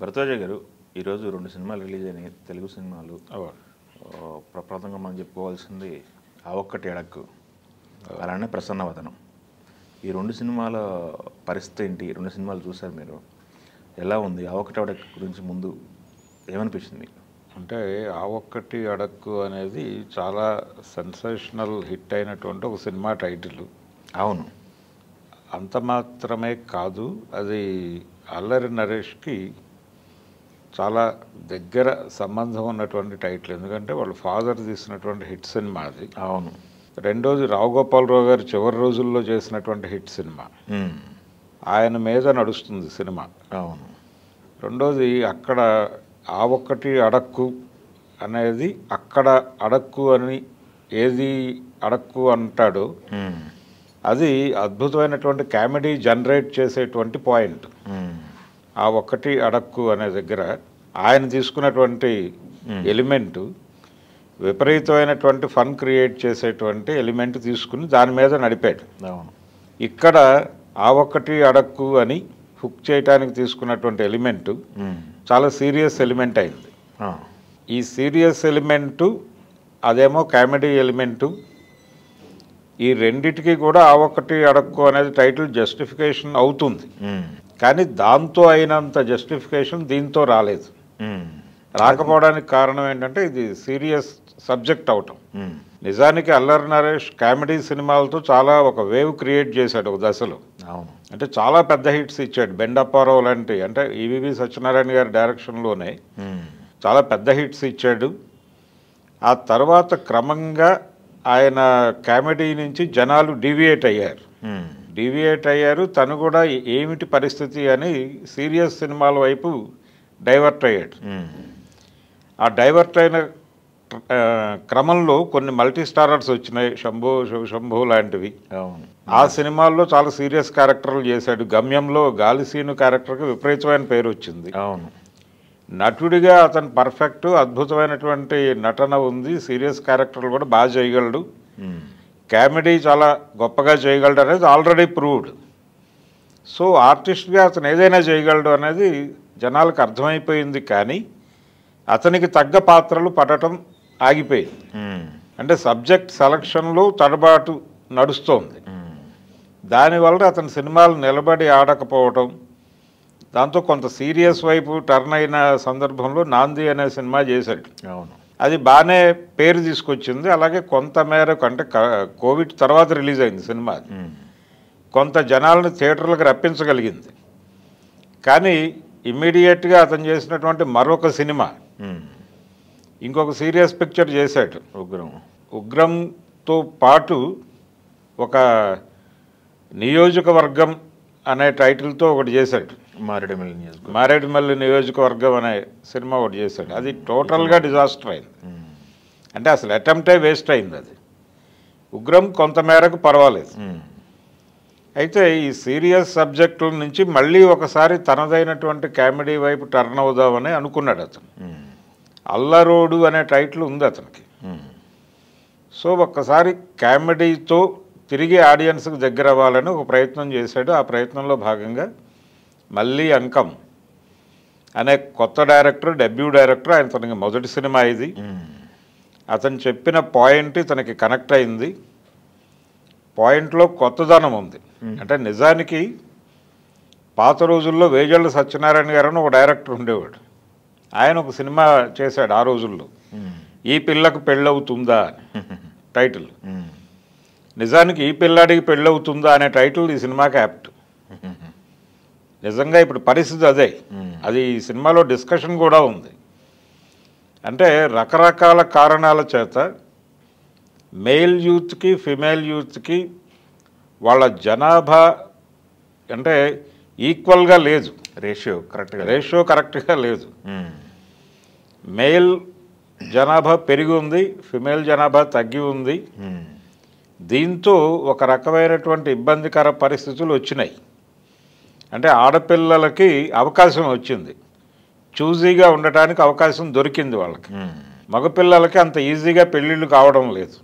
భరద్వాజ గారు ఈరోజు 2 సినిమాలు రిలీజ్ అయినాయి, తెలుగు సినిమాలు. ప్రప్రదంగా మనం చెప్పుకోవాల్సింది ఆ ఒక్కటి అడక్కు, అలానే ప్రసన్నవదనం. ఈ 2 సినిమాల పరిస్థితి ఏంటి? 2 సినిమాలు చూశారు మీరు, ఎలా ఉంది? ఆ ఒక్కటి అడక్కు గురించి ముందు ఏమనిపించింది మీకు? అంటే ఆ ఒక్కటి అడక్కు అనేది చాలా సెన్సేషనల్ హిట్ అయినటువంటి ఒక సినిమా టైటిల్. అవును, అంత మాత్రమే కాదు, అది అల్లరి నరేష్కి చాలా దగ్గర సంబంధం ఉన్నటువంటి టైటిల్. ఎందుకంటే వాళ్ళ ఫాదర్ తీసినటువంటి హిట్ సినిమా అది. అవును. రెండోది రావు గోపాలరావు గారు చివరి రోజుల్లో చేసినటువంటి హిట్ సినిమా, ఆయన మీద నడుస్తుంది సినిమా. అవును. రెండోది అక్కడ ఆ ఒక్కటి అడక్కు అనేది, అక్కడ అడక్కు అని ఏది అడక్కు అంటాడో అది అద్భుతమైనటువంటి కామెడీ జనరేట్ చేసేటువంటి పాయింట్. ఆ ఒక్కటి అడక్కు అనే దగ్గర ఆయన తీసుకున్నటువంటి ఎలిమెంటు విపరీతమైనటువంటి ఫన్ క్రియేట్ చేసేటువంటి ఎలిమెంట్ తీసుకుని దాని మీద నడిపాడు. ఇక్కడ ఆ ఒక్కటి అడక్కు అని హుక్ చేయడానికి తీసుకున్నటువంటి ఎలిమెంటు చాలా సీరియస్ ఎలిమెంట్ అయింది. ఈ సీరియస్ ఎలిమెంటు అదేమో కామెడీ ఎలిమెంటు, ఈ రెండిటికి కూడా ఆ ఒక్కటి అడక్కు అనేది టైటిల్ జస్టిఫికేషన్ అవుతుంది. కానీ దాంతో అయినంత జస్టిఫికేషన్ దీంతో రాలేదు. రాకపోవడానికి కారణం ఏంటంటే ఇది సీరియస్ సబ్జెక్ట్ అవటం. నిజానికి అల్లరి నరేష్ కామెడీ సినిమాలతో చాలా ఒక వేవ్ క్రియేట్ చేశాడు ఒక దశలో. అంటే చాలా పెద్ద హిట్స్ ఇచ్చాడు. బెండప్పారావు లాంటి, అంటే ఈవీవి సత్యనారాయణ గారి డైరెక్షన్లోనే చాలా పెద్ద హిట్స్ ఇచ్చాడు. ఆ తర్వాత క్రమంగా ఆయన కామెడీ నుంచి జనాలు డీవియేట్ అయ్యారు. తను కూడా ఏమిటి పరిస్థితి అని సీరియస్ సినిమాల వైపు డైవర్ట్ అయ్యాడు. ఆ డైవర్ట్ అయిన క్రమంలో కొన్ని మల్టీ స్టారర్స్ వచ్చినాయి, శంభో లాంటివి. ఆ సినిమాల్లో చాలా సీరియస్ క్యారెక్టర్లు చేశాడు. గమ్యంలో గాలిసీను క్యారెక్టర్కి విపరీతమైన పేరు వచ్చింది. నటుడిగా అతను పర్ఫెక్ట్, అద్భుతమైనటువంటి నటన ఉంది. సీరియస్ క్యారెక్టర్లు కూడా బాగా చేయగలడు, కామెడీ చాలా గొప్పగా చేయగలడు అనేది ఆల్రెడీ ప్రూవ్డ్. సో ఆర్టిస్ట్గా అతను ఏదైనా చేయగలడు అనేది జనాలకు అర్థమైపోయింది. కానీ అతనికి తగ్గ పాత్రలు పడటం ఆగిపోయింది. అంటే సబ్జెక్ట్ సెలక్షన్లో తడబాటు నడుస్తోంది. దానివల్ల అతని సినిమాలు నిలబడి ఆడకపోవటం, దాంతో కొంత సీరియస్ వైపు టర్న్ అయిన సందర్భంలో నాంది అనే సినిమా చేశాడు. అది బాగానే పేరు తీసుకొచ్చింది. అలాగే కొంత మేరకు, అంటే కోవిడ్ తర్వాత రిలీజ్ అయింది సినిమా, కొంత జనాలను థియేటర్లకు రప్పించగలిగింది. కానీ ఇమ్మీడియట్గా అతను చేసినటువంటి మరొక సినిమా ఇంకొక సీరియస్ పిక్చర్ చేశాడు, ఉగ్రంతో పాటు ఒక నియోజకవర్గం అనే టైటిల్తో ఒకటి చేశాడు. మారేడుమల్లి నియోజకవర్గం అనే సినిమా ఒకటి చేశాడు. అది టోటల్గా డిజాస్టర్ అయింది. అంటే అసలు అటెంప్టే వేస్ట్ అయింది. అది ఉగ్రం కొంతమేరకు పర్వాలేదు. అయితే ఈ సీరియస్ సబ్జెక్టుల నుంచి మళ్ళీ ఒకసారి తనదైనటువంటి కామెడీ వైపు టర్న్ అవుదామని అనుకున్నాడు అతను. అల్లరోడు అనే టైటిల్ ఉంది అతనికి. సో ఒక్కసారి కామెడీతో తిరిగి ఆడియన్స్కి దగ్గర అవ్వాలని ఒక ప్రయత్నం చేశాడు. ఆ ప్రయత్నంలో భాగంగా మళ్ళీ అంకం అనే కొత్త డైరెక్టర్, డెబ్యూ డైరెక్టర్, ఆయన తనకి మొదటి సినిమా ఇది. అతను చెప్పిన పాయింట్ తనకి కనెక్ట్ అయింది. పాయింట్లో కొత్తదనం ఉంది. అంటే నిజానికి పాత రోజుల్లో వేజళ్ళ సత్యనారాయణ గారు అని ఒక డైరెక్టర్ ఉండేవాడు. ఆయన ఒక సినిమా చేశాడు ఆ రోజుల్లో, ఈ పిల్లకు పెళ్ళవుతుందా టైటిల్. నిజానికి ఈ పిల్లాడికి పెళ్ళవుతుందా అనే టైటిల్ ఈ సినిమాకి యాప్ట్. నిజంగా ఇప్పుడు పరిస్థితి అదే. అది ఈ సినిమాలో డిస్కషన్ కూడా ఉంది. అంటే రకరకాల కారణాల చేత మేల్ యూత్కి, ఫిమేల్ యూత్కి వాళ్ళ జనాభా అంటే ఈక్వల్గా లేదు, రేషియో కరెక్ట్గా లేదు. మేల్ జనాభా పెరిగి ఉంది, ఫిమేల్ జనాభా తగ్గి ఉంది. దీంతో ఒక రకమైనటువంటి ఇబ్బందికర పరిస్థితులు వచ్చినాయి. అంటే ఆడపిల్లలకి అవకాశం వచ్చింది, చూజీగా ఉండటానికి అవకాశం దొరికింది వాళ్ళకి. మగపిల్లలకి అంత ఈజీగా పెళ్ళిళ్ళు కావడం లేదు,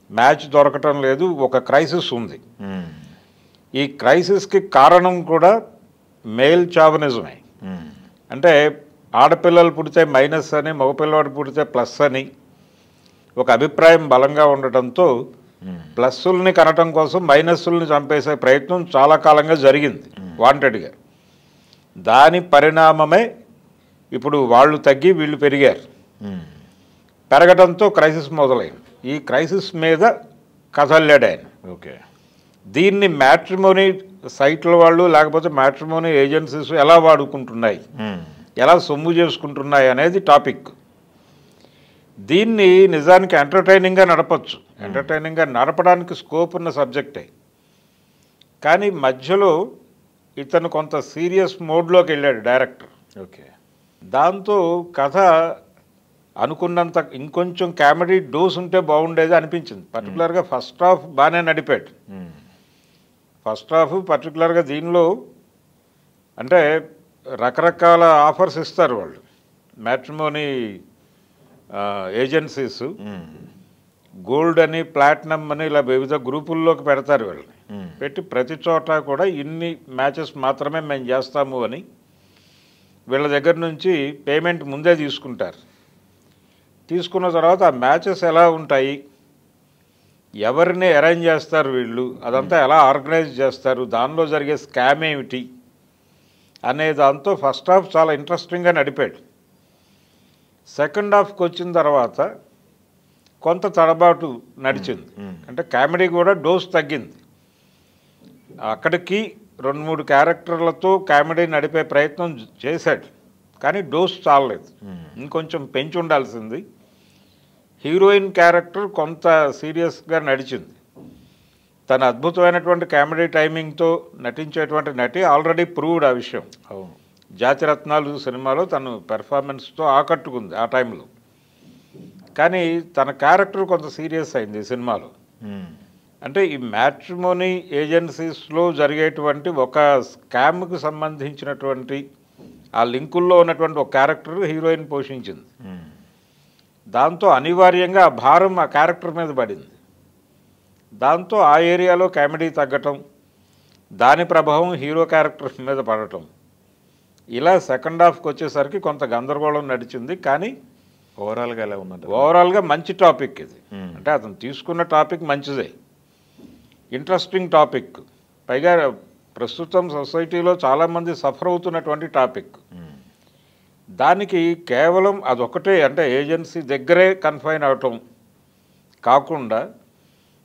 మ్యాచ్ దొరకటం లేదు. ఒక క్రైసిస్ ఉంది. ఈ క్రైసిస్కి కారణం కూడా మేల్ చావనిజమే. అంటే ఆడపిల్లలు పుడితే మైనస్ అని, మగపిల్లవాడు పుడితే ప్లస్ అని ఒక అభిప్రాయం బలంగా ఉండటంతో ప్లస్సుల్ని కనటం కోసం మైనస్సుల్ని చంపేసే ప్రయత్నం చాలా కాలంగా జరిగింది వాంటెడ్గా. దాని పరిణామమే ఇప్పుడు వాళ్ళు తగ్గి వీళ్ళు పెరిగారు. పెరగడంతో క్రైసిస్ మొదలైంది. ఈ క్రైసిస్ మీద కథ అల్లాడు ఆయన. ఓకే. దీన్ని మ్యాట్రిమోనీ సైట్ల వాళ్ళు లేకపోతే మ్యాట్రిమోనీ ఏజెన్సీస్ ఎలా వాడుకుంటున్నాయి, ఎలా సొమ్ము చేసుకుంటున్నాయి అనేది టాపిక్. దీన్ని నిజానికి ఎంటర్టైనింగ్గా నడపచ్చు. ఎంటర్టైనింగ్గా నడపడానికి స్కోప్ ఉన్న సబ్జెక్టే. కానీ మధ్యలో ఇతను కొంత సీరియస్ మోడ్లోకి వెళ్ళాడు డైరెక్టర్. ఓకే. దాంతో కథ అనుకున్నంత ఇంకొంచెం కామెడీ డోస్ ఉంటే బాగుండేది అనిపించింది. పర్టికులర్గా ఫస్ట్ హాఫ్ బాగానే నడిపాడు. ఫస్ట్ హాఫ్ పర్టికులర్గా దీనిలో అంటే రకరకాల ఆఫర్స్ ఇస్తారు వాళ్ళు మ్యాట్రిమోనీ ఏజెన్సీస్. గోల్డ్ అని, ప్లాటినం అని ఇలా వివిధ గ్రూపుల్లోకి పెడతారు వీళ్ళని. పెట్టి ప్రతి చోట కూడా ఇన్ని మ్యాచెస్ మాత్రమే మేము చేస్తాము అని వీళ్ళ దగ్గర నుంచి పేమెంట్ ముందే తీసుకుంటారు. తీసుకున్న తర్వాత ఆ మ్యాచెస్ ఎలా ఉంటాయి, ఎవరిని అరేంజ్ చేస్తారు వీళ్ళు, అదంతా ఎలా ఆర్గనైజ్ చేస్తారు, దానిలో జరిగే స్కామ్ ఏమిటి అనే దాంతో ఫస్ట్ హాఫ్ చాలా ఇంట్రెస్టింగ్గా నడిపాడు. సెకండ్ హాఫ్కి వచ్చిన తర్వాత కొంత తడబాటు నడిచింది. అంటే కామెడీ కూడా డోస్ తగ్గింది. అక్కడికి 2-3 క్యారెక్టర్లతో కామెడీ నడిపే ప్రయత్నం చేశాడు, కానీ డోస్ చాలలేదు. ఇంకొంచెం పెంచి ఉండాల్సింది. హీరోయిన్ క్యారెక్టర్ కొంత సీరియస్గా నడిచింది. తన అద్భుతమైనటువంటి కామెడీ టైమింగ్తో నటించేటువంటి నటి ఆల్రెడీ ప్రూవ్డ్ ఆ విషయం. అవును. జాతిరత్నాలు సినిమాలో తను పెర్ఫార్మెన్స్తో ఆకట్టుకుంది ఆ టైంలో. కానీ తన క్యారెక్టర్ కొంత సీరియస్ అయింది ఈ సినిమాలో. అంటే ఈ మ్యాట్రిమోనీ ఏజెన్సీస్లో జరిగేటువంటి ఒక స్కామ్కి సంబంధించినటువంటి ఆ లింకుల్లో ఉన్నటువంటి ఒక క్యారెక్టర్ హీరోయిన్ పోషించింది. దాంతో అనివార్యంగా ఆ భారం ఆ క్యారెక్టర్ మీద పడింది. దాంతో ఆ ఏరియాలో కామెడీ తగ్గటం, దాని ప్రభావం హీరో క్యారెక్టర్ మీద పడటం, ఇలా సెకండ్ హాఫ్కి వచ్చేసరికి కొంత గందరగోళం నడిచింది. కానీ ఓవరాల్గా ఎలా ఉన్నది? ఓవరాల్గా మంచి టాపిక్ ఇది. అంటే అతను తీసుకున్న టాపిక్ మంచిదే, ఇంట్రెస్టింగ్ టాపిక్. పైగా ప్రస్తుతం సొసైటీలో చాలామంది సఫర్ అవుతున్నటువంటి టాపిక్. దానికి కేవలం అదొకటే, అంటే ఏజెన్సీ దగ్గరే కన్ఫైన్ అవటం కాకుండా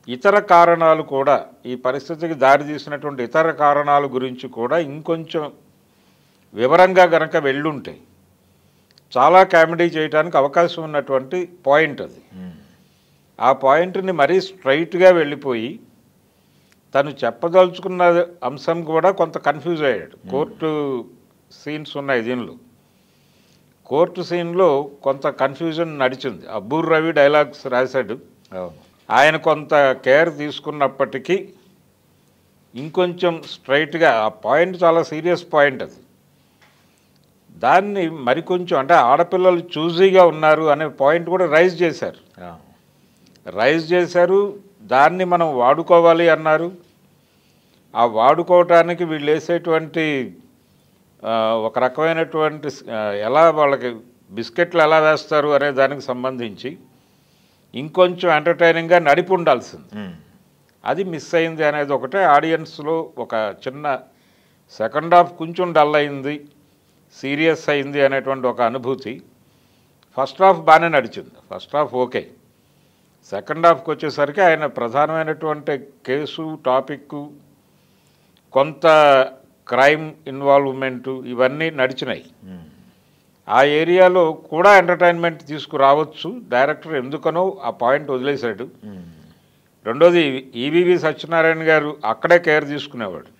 ఇతర కారణాలు కూడా, ఈ పరిస్థితికి దారితీసినటువంటి ఇతర కారణాల గురించి కూడా ఇంకొంచెం వివరంగా గనక వెళ్ళుంటే చాలా కామెడీ చేయడానికి అవకాశం ఉన్నటువంటి పాయింట్ అది. ఆ పాయింట్ని మరీ స్ట్రైట్గా వెళ్ళిపోయి తను చెప్పదలుచుకున్న అంశం కూడా కొంత కన్ఫ్యూజ్ అయ్యాడు. కోర్టు సీన్స్ ఉన్నాయి దీనిలో. కోర్టు సీన్లో కొంత కన్ఫ్యూజన్ నడిచింది. అబ్బూర్ రవి డైలాగ్స్ రాశాడు. ఆయన కొంత కేర్ తీసుకున్నప్పటికీ ఇంకొంచెం స్ట్రైట్గా ఆ పాయింట్ చాలా సీరియస్ పాయింట్ అది. దాన్ని మరికొంచెం అంటే ఆడపిల్లలు చూజీగా ఉన్నారు అనే పాయింట్ కూడా రైజ్ చేశారు. దాన్ని మనం వాడుకోవాలి అన్నారు. ఆ వాడుకోవటానికి వీళ్ళు వేసేటువంటి ఒక రకమైనటువంటి ఎలా వాళ్ళకి బిస్కెట్లు ఎలా వేస్తారు అనే దానికి సంబంధించి ఇంకొంచెం ఎంటర్టైనింగ్గా నడిపి ఉండాల్సింది. అది మిస్ అయింది అనేది ఒకటే. ఆడియన్స్లో ఒక చిన్న సెకండ్ హాఫ్ కొంచెం డల్ అయింది, సీరియస్ అయింది అనేటువంటి ఒక అనుభూతి. ఫస్ట్ హాఫ్ బాగానే నడిచింది, ఫస్ట్ హాఫ్ ఓకే. సెకండ్ హాఫ్కి వచ్చేసరికి ఆయన ప్రధానమైనటువంటి కేసు టాపిక్, కొంత క్రైమ్ ఇన్వాల్వ్మెంటు ఇవన్నీ నడిచినాయి. ఆ ఏరియాలో కూడా ఎంటర్టైన్మెంట్ తీసుకురావచ్చు. డైరెక్టర్ ఎందుకనో ఆ పాయింట్ వదిలేశాడు. రెండోది ఈవీవి సత్యనారాయణ గారు అక్కడే కేర్ తీసుకునేవాడు.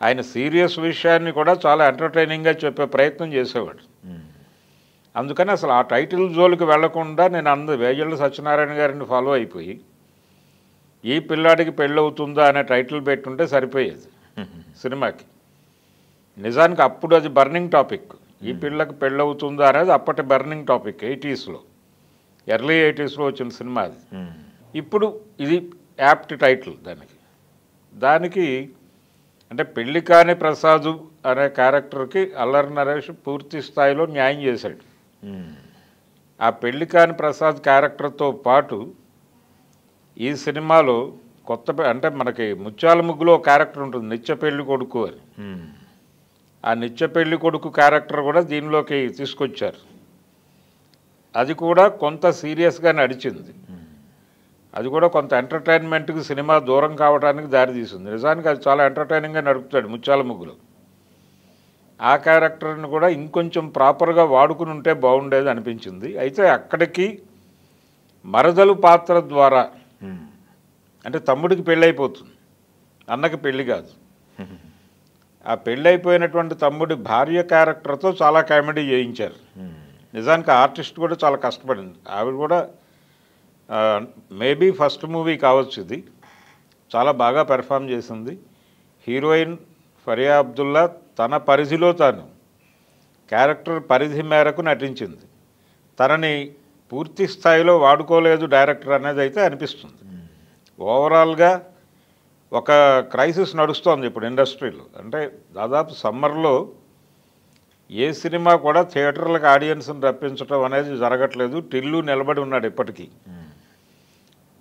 ఆయన సీరియస్ విషయాన్ని కూడా చాలా ఎంటర్టైనింగ్గా చెప్పే ప్రయత్నం చేసేవాడు. అందుకని అసలు ఆ టైటిల్ జోలికి వెళ్లకుండా నేను వేజళ్ళ సత్యనారాయణ గారిని ఫాలో అయిపోయి ఈ పిల్లాడికి పెళ్ళవుతుందా అనే టైటిల్ పెట్టుంటే సరిపోయేది సినిమాకి. నిజానికి అప్పుడు అది బర్నింగ్ టాపిక్. ఈ పిల్లకి పెళ్ళవుతుందా అనేది అప్పటి బర్నింగ్ టాపిక్. 80sలో, ఎర్లీ 80sలో వచ్చిన సినిమా అది. ఇప్పుడు ఇది యాప్ట్ టైటిల్ దానికి అంటే పెళ్లి కాని ప్రసాద్ అనే క్యారెక్టర్కి అల్లరి నరేష్ పూర్తి స్థాయిలో న్యాయం చేశాడు. ఆ పెళ్లి కాని ప్రసాద్ క్యారెక్టర్తో పాటు ఈ సినిమాలో కొత్త అంటే మనకి ముత్యాల ముగ్గులో క్యారెక్టర్ ఉంటుంది, నిత్య పెళ్లి కొడుకు అని. ఆ నిత్య పెళ్లి కొడుకు క్యారెక్టర్ కూడా దీనిలోకి తీసుకొచ్చారు. అది కూడా కొంత సీరియస్గా నడిచింది. అది కూడా కొంత ఎంటర్టైన్మెంట్కి సినిమా దూరం కావడానికి దారితీసింది. నిజానికి అది చాలా ఎంటర్టైనింగ్గా నడుపుతాడు ముత్యాల ముగ్గులో. ఆ క్యారెక్టర్ని కూడా ఇంకొంచెం ప్రాపర్గా వాడుకుని ఉంటే బాగుండేది అనిపించింది. అయితే అక్కడికి మరదలు పాత్ర ద్వారా, అంటే తమ్ముడికి పెళ్ళైపోతుంది, అన్నకి పెళ్ళి కాదు. ఆ పెళ్ళైపోయినటువంటి తమ్ముడి భార్య క్యారెక్టర్తో చాలా కామెడీ చేయించారు. నిజానికి ఆర్టిస్ట్ కూడా చాలా కష్టపడింది. ఆవిడ కూడా మేబీ ఫస్ట్ మూవీ కావచ్చు ఇది, చాలా బాగా పెర్ఫామ్ చేసింది. హీరోయిన్ ఫరియా అబ్దుల్లా తన పరిధిలో తాను క్యారెక్టర్ పరిధి మేరకు నటించింది. తనని పూర్తి స్థాయిలో వాడుకోలేదు డైరెక్టర్ అనేది అయితే అనిపిస్తుంది. ఓవరాల్గా ఒక క్రైసిస్ నడుస్తోంది ఇప్పుడు ఇండస్ట్రీలో. అంటే దాదాపు సమ్మర్లో ఏ సినిమా కూడా థియేటర్లకు ఆడియన్స్ని రప్పించడం అనేది జరగట్లేదు. టిల్లు నిలబడి ఉన్నాడు ఇప్పటికీ.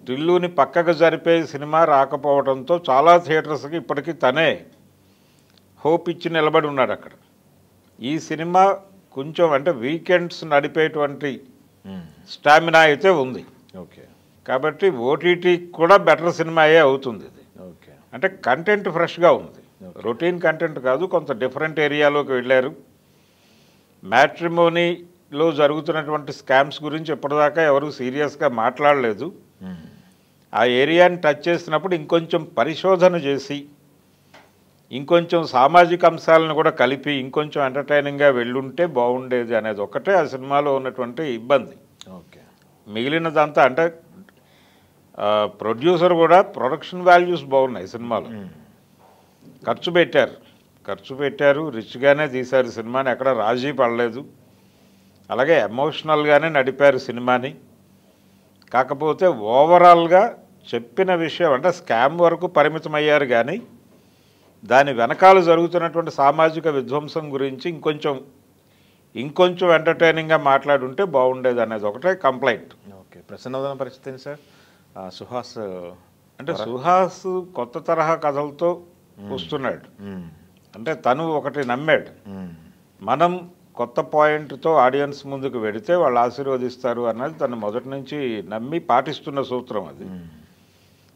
టిల్లుని పక్కకు జరిపే సినిమా రాకపోవడంతో చాలా థియేటర్స్కి ఇప్పటికీ తనే హోప్ ఇచ్చి నిలబడి ఉన్నాడు అక్కడ. ఈ సినిమా కొంచెం అంటే వీకెండ్స్ నడిపేటువంటి స్టామినా అయితే ఉంది. ఓకే, కాబట్టి ఓటీటీ కూడా బెటర్ సినిమా అయ్యే అవుతుంది ఇది. ఓకే, అంటే కంటెంట్ ఫ్రెష్గా ఉంది, రొటీన్ కంటెంట్ కాదు, కొంత డిఫరెంట్ ఏరియాలోకి వెళ్ళారు. మ్యాట్రిమోనీలో జరుగుతున్నటువంటి స్కామ్స్ గురించి ఇప్పటిదాకా ఎవరు సీరియస్గా మాట్లాడలేదు. ఆ ఏరియాని టచ్ చేసినప్పుడు ఇంకొంచెం పరిశోధన చేసి ఇంకొంచెం సామాజిక అంశాలను కూడా కలిపి ఇంకొంచెం ఎంటర్టైనింగ్గా వెళ్ళుంటే బాగుండేది అనేది ఒకటే ఆ సినిమాలో ఉన్నటువంటి ఇబ్బంది. ఓకే, మిగిలినదంతా అంటే ప్రొడ్యూసర్ కూడా ప్రొడక్షన్ వాల్యూస్ బాగున్నాయి సినిమాలో. ఖర్చు పెట్టారు, రిచ్గానే తీశారు సినిమాని, ఎక్కడ రాజీ పడలేదు. అలాగే ఎమోషనల్గానే నడిపారు సినిమాని. కాకపోతే ఓవరాల్గా చెప్పిన విషయం అంటే స్కామ్ వరకు పరిమితమయ్యారు, కానీ దాని వెనకాల జరుగుతున్నటువంటి సామాజిక విధ్వంసం గురించి ఇంకొంచెం ఎంటర్టైనింగ్గా మాట్లాడుంటే బాగుండేది అనేది ఒకటే కంప్లైంట్. ఓకే. ప్రసన్నవదన పరిస్థితి ఏంటి సార్? సుహాస్ అంటే సుహాస్ కొత్త తరహా కథలతో వస్తున్నాడు. అంటే తను ఒకటి నమ్మాడు, మనం కొత్త పాయింట్తో ఆడియన్స్ ముందుకు వెడితే వాళ్ళు ఆశీర్వదిస్తారు అన్నది తను మొదటి నుంచి నమ్మి పాటిస్తున్న సూత్రం అది.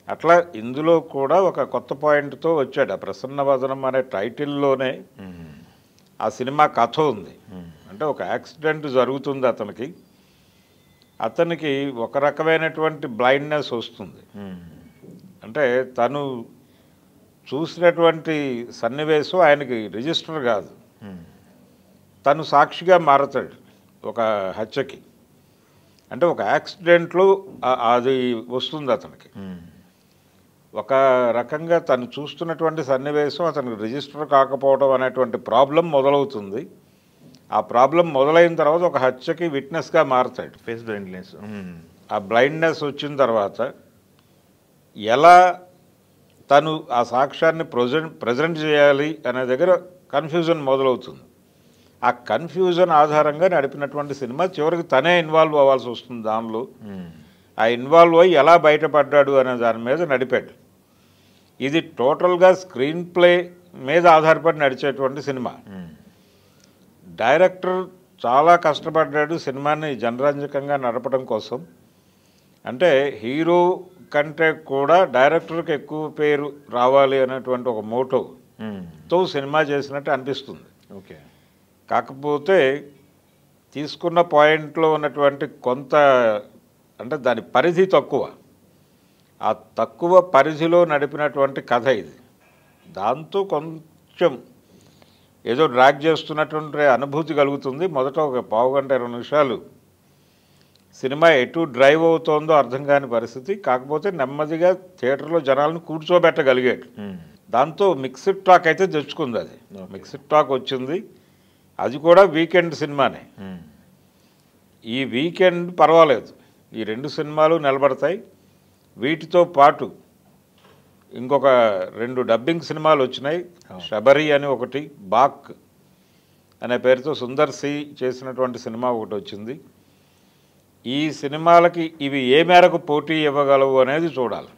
అట్లా ఇందులో కూడా ఒక కొత్త పాయింట్తో వచ్చాడు. ఆ ప్రసన్నవదనం అనే టైటిల్లోనే ఆ సినిమా కథ ఉంది. అంటే ఒక యాక్సిడెంట్ జరుగుతుంది అతనికి ఒక రకమైనటువంటి బ్లైండ్నెస్ వస్తుంది. అంటే తను చూసినటువంటి సన్నివేశం ఆయనకి రిజిస్టర్ కాదు, తను సాక్షిగా మారతాడు ఒక హత్యకి. అంటే ఒక యాక్సిడెంట్లో అది వస్తుంది అతనికి. ఒక రకంగా తను చూస్తున్నటువంటి సన్నివేశం అతనికి రిజిస్టర్ కాకపోవడం అనేటువంటి ప్రాబ్లం మొదలవుతుంది. ఆ ప్రాబ్లం మొదలైన తర్వాత ఒక హత్యకి విట్నెస్గా మారతాడు. Face blindness. ఆ బ్లైండ్నెస్ వచ్చిన తర్వాత ఎలా తను ఆ సాక్ష్యాన్ని ప్రజెంట్ చేయాలి అనే దగ్గర కన్ఫ్యూజన్ మొదలవుతుంది. ఆ కన్ఫ్యూజన్ ఆధారంగా నడిపినటువంటి సినిమా చివరికి తనే ఇన్వాల్వ్ అవ్వాల్సి వస్తుంది దానిలో. ఆ ఇన్వాల్వ్ అయ్యి ఎలా బయటపడ్డాడు అనే దాని మీద నడిపాడు. ఇది టోటల్గా స్క్రీన్ ప్లే మీద ఆధారపడి నడిచేటువంటి సినిమా. డైరెక్టర్ చాలా కష్టపడ్డాడు సినిమాని జనరంజకంగా నడపడం కోసం. అంటే హీరో కంటే కూడా డైరెక్టర్కి ఎక్కువ పేరు రావాలి అనేటువంటి ఒక మోటోతో సినిమా చేసినట్టు అనిపిస్తుంది. ఓకే. కాకపోతే తీసుకున్న పాయింట్లో ఉన్నటువంటి కొంత అంటే దాని పరిధి తక్కువ. ఆ తక్కువ పరిధిలో నడిపినటువంటి కథ ఇది. దాంతో కొంచెం ఏదో డ్రాగ్ చేస్తున్నటువంటి అనుభూతి కలుగుతుంది. మొదట ఒక పావుగంట 20 నిమిషాలు సినిమా ఎటు డ్రైవ్ అవుతోందో అర్థం కాని పరిస్థితి. కాకపోతే నెమ్మదిగా థియేటర్లో జనాలను కూర్చోబెట్టగలిగాడు. దాంతో మిక్స్డ్ టాక్ అయితే తెచ్చుకుంది. అది మిక్స్డ్ టాక్ వచ్చింది. అది కూడా వీకెండ్ సినిమానే. ఈ వీకెండ్ పర్వాలేదు, ఈ 2 సినిమాలు నిలబడతాయి. వీటితో పాటు ఇంకొక 2 డబ్బింగ్ సినిమాలు వచ్చినాయి. శబరి అని ఒకటి, బాక్ అనే పేరుతో సుందర్ సి చేసినటువంటి సినిమా ఒకటి వచ్చింది. ఈ సినిమాలకి ఇవి ఏ మేరకు పోటీ ఇవ్వగలవు అనేది చూడాలి.